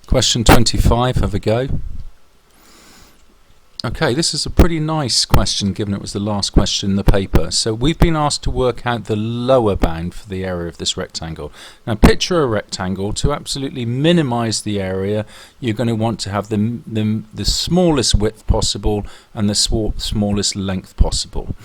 Question 25, have a go. Okay, this is a pretty nice question given it was the last question in the paper. So we've been asked to work out the lower bound for the area of this rectangle. Now picture a rectangle. To absolutely minimize the area, you're going to want to have the smallest width possible and the smallest length possible.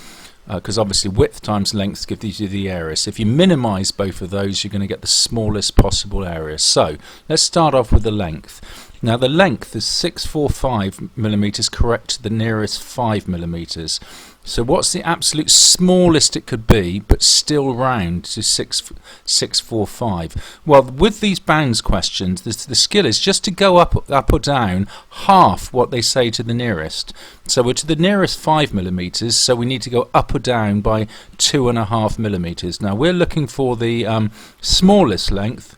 Because obviously width times length gives you the area. So if you minimize both of those, you're going to get the smallest possible area. So let's start off with the length. Now the length is 645 millimeters, correct to the nearest 5 millimeters. So what's the absolute smallest it could be, but still round to 645? Well, with these bounds questions, the skill is just to go up or down half what they say to the nearest. So we're to the nearest 5 millimeters, so we need to go up or down by 2.5 millimeters. Now we're looking for the smallest length.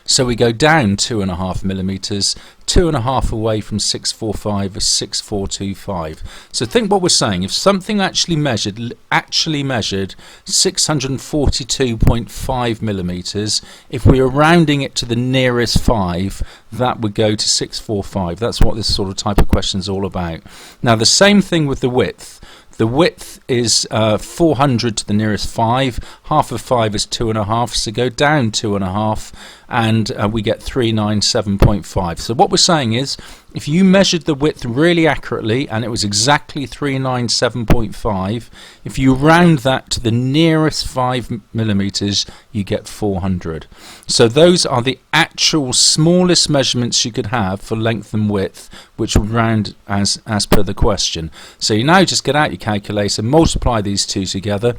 So we go down 2.5 millimeters, 2.5 away from 645 is 6425. So think what we're saying. If something actually measured 642.5 millimeters, if we were rounding it to the nearest 5, that would go to 645. That's what this sort of type of question is all about. Now the same thing with the width. The width is 400 to the nearest 5. Half of 5 is 2.5, so go down 2.5 and we get 397.5. So what we're saying is, if you measured the width really accurately and it was exactly 397.5, if you round that to the nearest 5 millimeters, you get 400. So those are the actual smallest measurements you could have for length and width, which would round as per the question. So you now just get out your calculator, multiply these two together,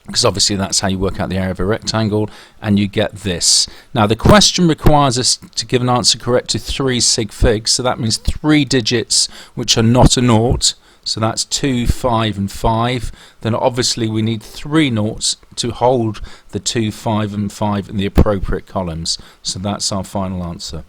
because obviously that's how you work out the area of a rectangle, and you get this. Now the question requires us to give an answer correct to 3 sig figs, so that means 3 digits which are not a naught. So that's 2, 5 and 5. Then obviously we need 3 noughts to hold the 2, 5 and 5 in the appropriate columns. So that's our final answer.